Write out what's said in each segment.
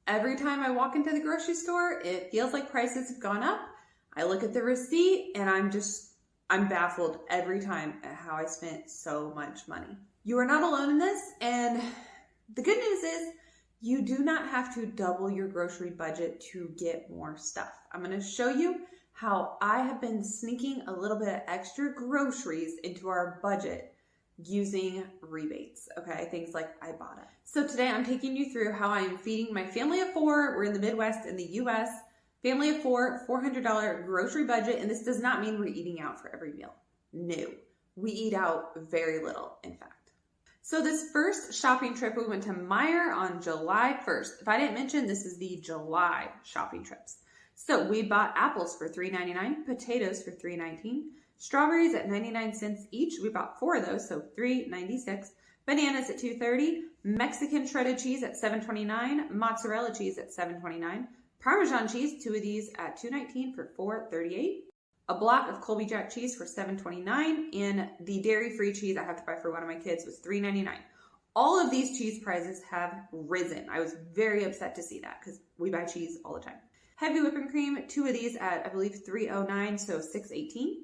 Every time I walk into the grocery store, it feels like prices have gone up. I look at the receipt and I'm baffled every time at how I spent so much money. You are not alone in this, and the good news is you do not have to double your grocery budget to get more stuff. I'm going to show you how I have been sneaking a little bit of extra groceries into our budget using rebates, okay? Things like Ibotta. So today I'm taking you through how I am feeding my family of four. We're in the Midwest in the US. Family of four, $400 grocery budget. And this does not mean we're eating out for every meal. No, we eat out very little, in fact. So this first shopping trip, we went to Meijer on July 1st. If I didn't mention, this is the July shopping trips. So we bought apples for $3.99, potatoes for $3.19, strawberries at 99 cents each. We bought 4 of those, so $3.96. Bananas at $2.30, Mexican shredded cheese at $7.29, mozzarella cheese at $7.29, Parmesan cheese, 2 of these at $2.19 for $4.38. A block of Colby Jack cheese for $7.29, and the dairy-free cheese I have to buy for one of my kids was $3.99. All of these cheese prices have risen. I was very upset to see that because we buy cheese all the time. Heavy whipping cream, 2 of these at, I believe, $3.09, so $6.18.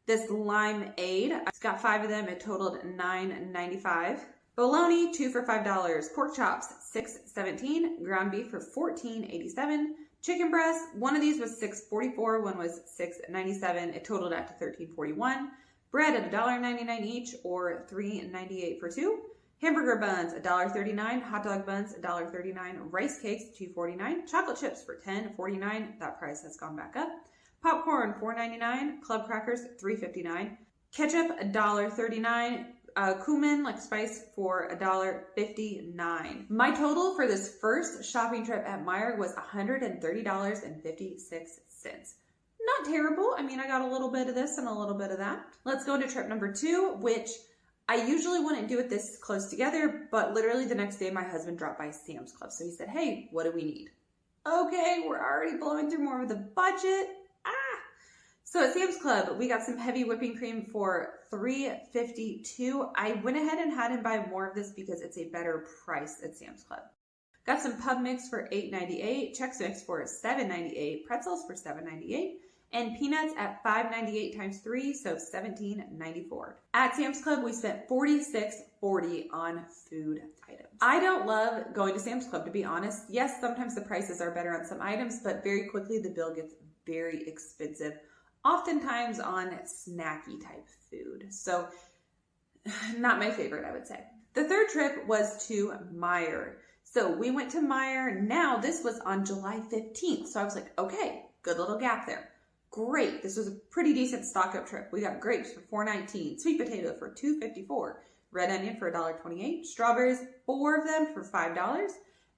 This limeade, it's got 5 of them. It totaled $9.95. Bologna, 2 for $5. Pork chops, $6.17. Ground beef for $14.87. Chicken breast, one of these was $6.44. One was $6.97. It totaled out to $13.41. Bread at $1.99 each, or $3.98 for 2. Hamburger buns, $1.39. Hot dog buns, $1.39. Rice cakes, $2.49. Chocolate chips for $10.49. That price has gone back up. Popcorn, $4.99. Club crackers, $3.59. Ketchup, $1.39. Cumin, like spice, for $1.59. My total for this first shopping trip at Meijer was $130.56. Not terrible. I mean, I got a little bit of this and a little bit of that. Let's go into trip number 2, which I usually wouldn't do it this close together, but literally the next day my husband dropped by Sam's Club. So he said, hey, what do we need? Okay, we're already blowing through more of the budget. So at Sam's Club, we got some heavy whipping cream for $3.52. I went ahead and had him buy more of this because it's a better price at Sam's Club. Got some pub mix for $8.98, Chex Mix for $7.98, pretzels for $7.98, and peanuts at $5.98 times 3, so $17.94. At Sam's Club, we spent $46.40 on food items. I don't love going to Sam's Club, to be honest. Yes, sometimes the prices are better on some items, but very quickly the bill gets very expensive, oftentimes on snacky type food. So not my favorite, I would say. The third trip was to Meijer. So we went to Meijer. Now this was on July 15th. So I was like, okay, good little gap there. Great. This was a pretty decent stock up trip. We got grapes for $4.19, sweet potato for $2.54, red onion for $1.28, strawberries, 4 of them for $5,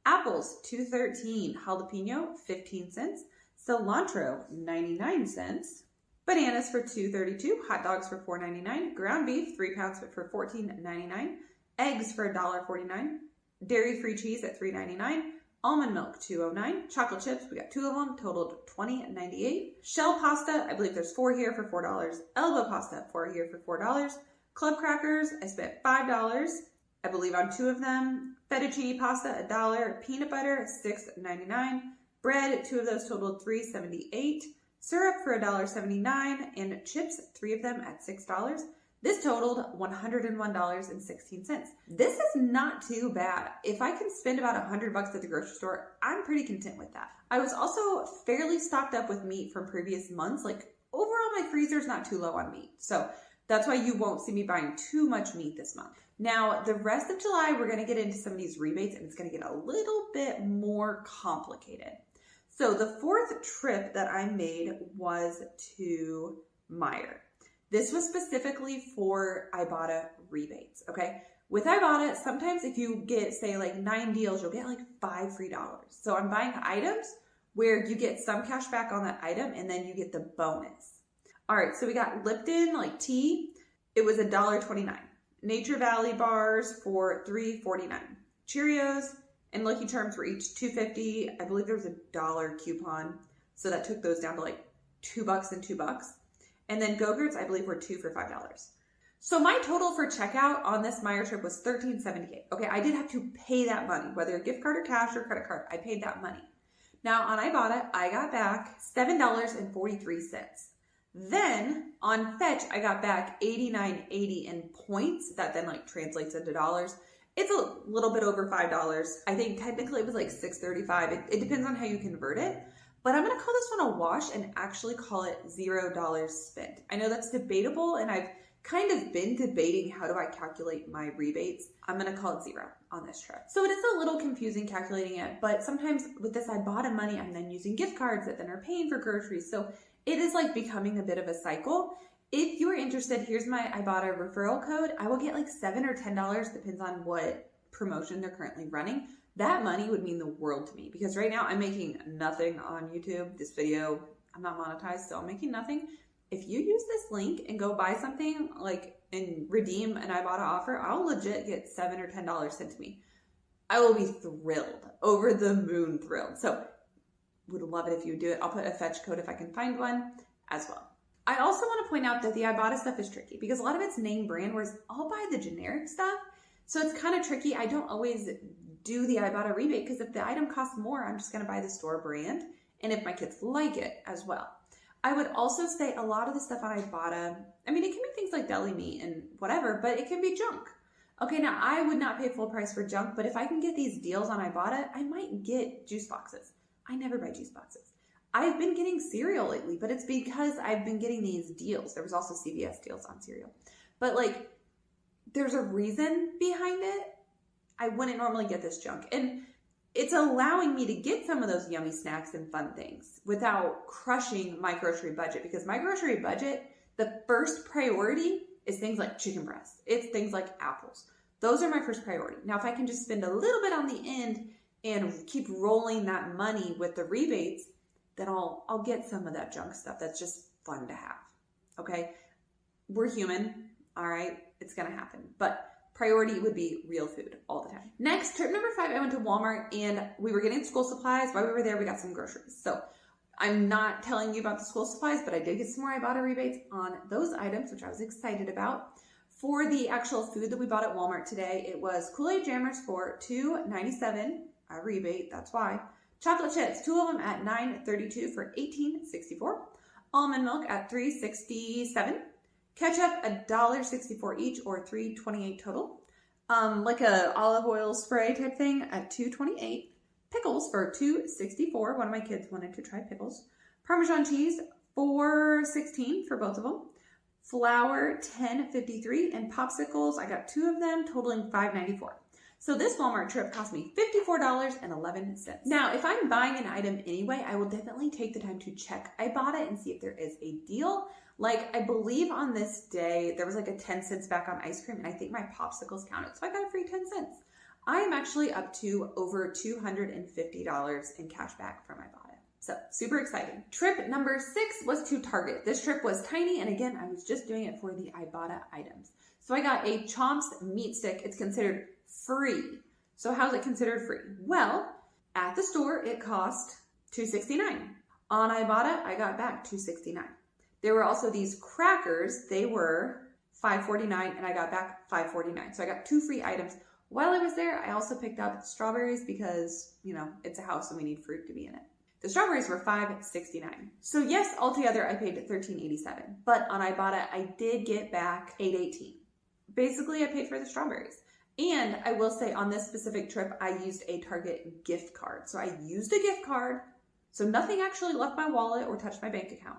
apples $2.13, jalapeno 15 cents, cilantro 99 cents, bananas for $2.32, hot dogs for $4.99, ground beef 3 pounds for $14.99, eggs for $1.49, dairy-free cheese at $3.99, almond milk $2.09, chocolate chips, we got 2 of them, totaled $20.98, shell pasta, I believe there's 4 here for $4, elbow pasta, 4 here for $4, club crackers, I spent $5, I believe on 2 of them, fettuccine pasta $1, peanut butter $6.99, bread, 2 of those totaled $3.78, syrup for $1.79, and chips, 3 of them at $6. This totaled $101.16. This is not too bad. If I can spend about $100 at the grocery store, I'm pretty content with that. I was also fairly stocked up with meat from previous months. Like overall, my freezer's not too low on meat. So that's why you won't see me buying too much meat this month. Now, the rest of July, we're gonna get into some of these rebates and it's gonna get a little bit more complicated. So the fourth trip that I made was to Meijer. This was specifically for Ibotta rebates, okay? With Ibotta, sometimes if you get, say, like 9 deals, you'll get like 5 free dollars. So I'm buying items where you get some cash back on that item and then you get the bonus. All right, so we got Lipton, like tea. It was $1.29. Nature Valley bars for $3.49. Cheerios and Lucky Charms were each $2.50. I believe there was a $1 coupon. So that took those down to like $2 and $2. And then Go-Gurts, I believe, were 2 for $5. So my total for checkout on this Meijer trip was $13.78. Okay, I did have to pay that money, whether a gift card or cash or credit card, I paid that money. Now on Ibotta, I got back $7.43. Then on Fetch, I got back $89.80 in points. That then like translates into dollars. It's a little bit over $5. I think technically it was like $6.35. It depends on how you convert it. But I'm going to call this one a wash and actually call it $0 spent. I know that's debatable, and I've kind of been debating how do I calculate my rebates. I'm going to call it 0 on this trip. So it is a little confusing calculating it, but sometimes with this Ibotta money, I'm then using gift cards that then are paying for groceries. So it is like becoming a bit of a cycle. If you're interested, here's my Ibotta referral code. I will get like $7 or $10, depends on what promotion they're currently running. That money would mean the world to me because right now I'm making nothing on YouTube. This video, I'm not monetized, so I'm making nothing. If you use this link and go buy something like and redeem an Ibotta offer, I'll legit get $7 or $10 sent to me. I will be thrilled, over the moon thrilled. So would love it if you would do it. I'll put a fetch code if I can find one as well. I also want to point out that the Ibotta stuff is tricky because a lot of it's name brand, whereas I'll buy the generic stuff. So it's kind of tricky. I don't always do the Ibotta rebate because if the item costs more, I'm just going to buy the store brand. And if my kids like it as well. I would also say a lot of the stuff on Ibotta, I mean, it can be things like deli meat and whatever, but it can be junk. Okay, now I would not pay full price for junk, but if I can get these deals on Ibotta, I might get juice boxes. I never buy juice boxes. I've been getting cereal lately, but it's because I've been getting these deals. There was also CVS deals on cereal. But like, there's a reason behind it. I wouldn't normally get this junk. And it's allowing me to get some of those yummy snacks and fun things without crushing my grocery budget, because my grocery budget, the first priority is things like chicken breasts. It's things like apples. Those are my first priority. Now, if I can just spend a little bit on the end and keep rolling that money with the rebates, then I'll get some of that junk stuff that's just fun to have. Okay? We're human. All right? It's going to happen. But priority would be real food all the time. Next, trip number 5, I went to Walmart and we were getting school supplies. While we were there, we got some groceries. So I'm not telling you about the school supplies, but I did get some more Ibotta rebates on those items, which I was excited about. For the actual food that we bought at Walmart today, it was Kool-Aid Jammers for $2.97, a rebate, that's why. Chocolate chips, 2 of them at $9.32 for $18.64. Almond milk at $3.67. Ketchup, $1.64 each, or $3.28 total. Like a olive oil spray type thing at $2.28. Pickles for $2.64. One of my kids wanted to try pickles. Parmesan cheese, $4.16 for both of them. Flour, $10.53. And popsicles, I got 2 of them, totaling $5.94. So this Walmart trip cost me $54.11. Now, if I'm buying an item anyway, I will definitely take the time to check Ibotta and see if there is a deal. Like, I believe on this day, there was like a 10 cents back on ice cream, and I think my popsicles counted, so I got a free 10 cents. I am actually up to over $250 in cash back from Ibotta. So, super exciting. Trip number 6 was to Target. This trip was tiny, and again, I was just doing it for the Ibotta items. So I got a Chomps meat stick. It's considered free. So how's it considered free? Well, at the store, it cost $2.69. On Ibotta, I got back $2.69. There were also these crackers. They were $5.49, and I got back $5.49. So I got 2 free items. While I was there, I also picked up strawberries because, you know, it's a house and we need fruit to be in it. The strawberries were $5.69. So yes, altogether I paid $13.87. But on Ibotta, I did get back $8.18. Basically, I paid for the strawberries. And I will say on this specific trip, I used a Target gift card. So I used a gift card. So nothing actually left my wallet or touched my bank account.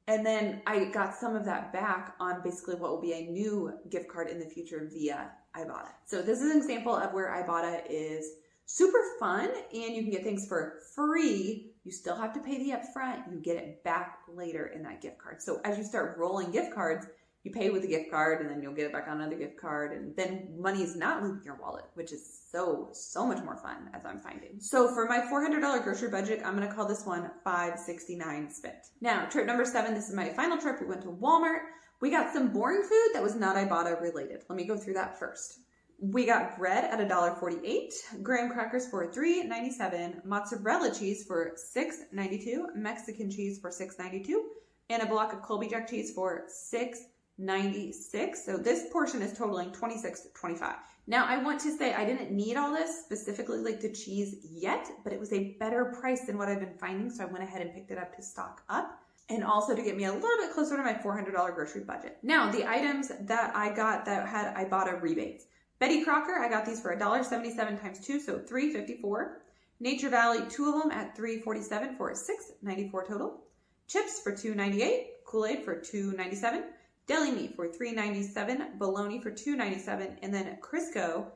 And then I got some of that back on basically what will be a new gift card in the future via Ibotta. So this is an example of where Ibotta is super fun and you can get things for free. You still have to pay the upfront. You get it back later in that gift card. So as you start rolling gift cards, you pay with the gift card and then you'll get it back on another gift card, and then money is not leaving your wallet, which is so much more fun as I'm finding. So for my $400 grocery budget, I'm going to call this one $5.69 spent. Now, trip number 7, this is my final trip. We went to Walmart. We got some boring food that was not Ibotta related. Let me go through that first. We got bread at $1.48, graham crackers for $3.97, mozzarella cheese for $6.92, Mexican cheese for $6.92, and a block of Colby Jack cheese for $6.92. $26. So this portion is totaling $26.25. Now I want to say I didn't need all this, specifically like the cheese yet, but it was a better price than what I've been finding. So I went ahead and picked it up to stock up and also to get me a little bit closer to my $400 grocery budget. Now the items that I got that had Ibotta rebates. Betty Crocker, I got these for $1.77 times 2, so $3.54. Nature Valley, 2 of them at $3.47 for $6.94 total. Chips for $2.98. Kool-Aid for $2.97. Deli meat for $3.97. Bologna for $2.97. And then Crisco,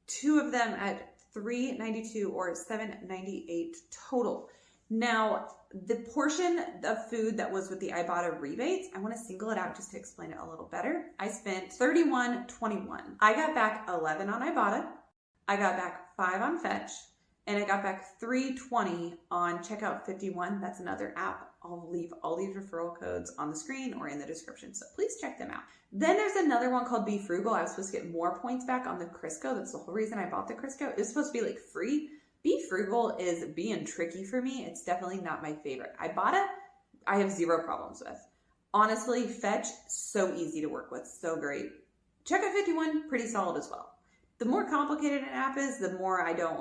2 of them at $3.92 or $7.98 total. Now, the portion of food that was with the Ibotta rebates, I want to single it out just to explain it a little better. I spent $31.21. I got back $11 on Ibotta. I got back $5 on Fetch. And I got back $3.20 on Checkout 51. That's another app. I'll leave all these referral codes on the screen or in the description, so please check them out. Then there's another one called BeFrugal. I was supposed to get more points back on the Crisco. That's the whole reason I bought the Crisco. It was supposed to be like free. BeFrugal is being tricky for me. It's definitely not my favorite. Ibotta, I have 0 problems with. Honestly, Fetch, so easy to work with, so great. Checkout 51, pretty solid as well. The more complicated an app is, the more I don't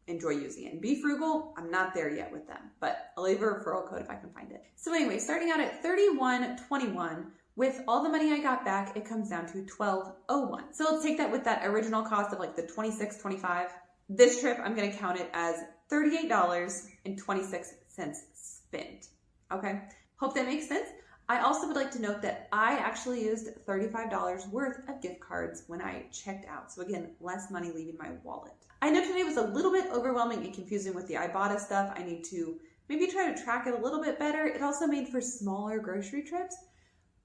enjoy using it. And BeFrugal, I'm not there yet with them, but I'll leave a referral code if I can find it. So anyway, starting out at $31.21, with all the money I got back, it comes down to $12.01. So let's take that with that original cost of the $26.25. This trip, I'm gonna count it as $38.26 spent, okay? Hope that makes sense. I also would like to note that I actually used $35 worth of gift cards when I checked out. So again, less money leaving my wallet. I know today was a little bit overwhelming and confusing with the Ibotta stuff. I need to maybe try to track it a little bit better. It also made for smaller grocery trips.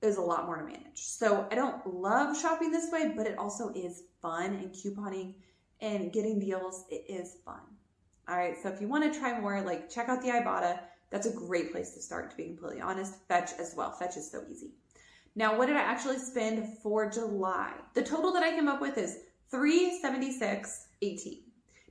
There's a lot more to manage. So I don't love shopping this way, but it also is fun, and couponing and getting deals, it is fun. All right, so if you want to try more, check out the Ibotta. That's a great place to start, to be completely honest. Fetch as well. Fetch is so easy. Now, what did I actually spend for July? The total that I came up with is $376.18.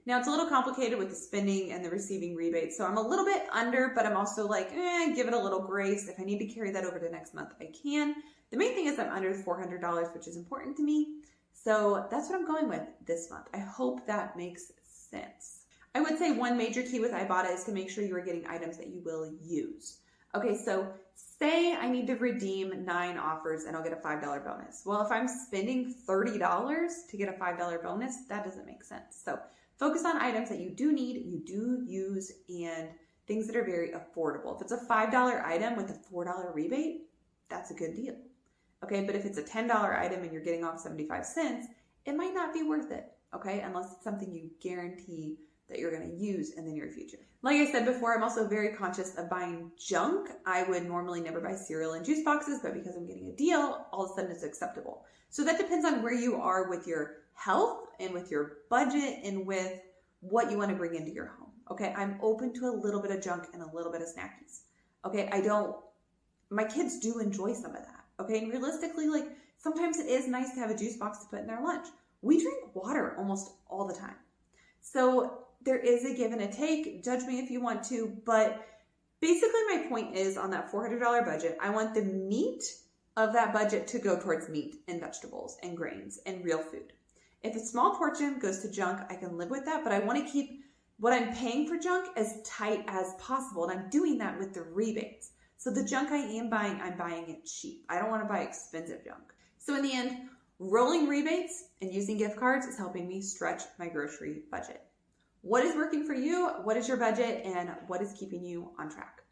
Now, it's a little complicated with the spending and the receiving rebates, so I'm a little bit under, but I'm also give it a little grace. If I need to carry that over to next month, I can. The main thing is I'm under $400, which is important to me. So that's what I'm going with this month. I hope that makes sense. I would say one major key with Ibotta is to make sure you are getting items that you will use. Okay, so say I need to redeem 9 offers and I'll get a $5 bonus. Well, if I'm spending $30 to get a $5 bonus, that doesn't make sense. So focus on items that you do need, you do use, and things that are very affordable. If it's a $5 item with a $4 rebate, that's a good deal. Okay, but if it's a $10 item and you're getting off 75 cents, it might not be worth it, okay, unless it's something you guarantee that you're going to use in the near future. Like I said before, I'm also very conscious of buying junk. I would normally never buy cereal and juice boxes, but because I'm getting a deal, all of a sudden it's acceptable. So that depends on where you are with your health and with your budget and with what you want to bring into your home. Okay, I'm open to a little bit of junk and a little bit of snackies. Okay, my kids do enjoy some of that. Okay, and realistically, sometimes it is nice to have a juice box to put in their lunch. We drink water almost all the time. So there is a give and a take. Judge me if you want to, but basically my point is on that $400 budget, I want the meat of that budget to go towards meat and vegetables and grains and real food. If a small portion goes to junk, I can live with that, but I want to keep what I'm paying for junk as tight as possible, and I'm doing that with the rebates. So the junk I am buying, I'm buying it cheap. I don't want to buy expensive junk. So in the end, rolling rebates and using gift cards is helping me stretch my grocery budget. What is working for you? What is your budget? And what is keeping you on track?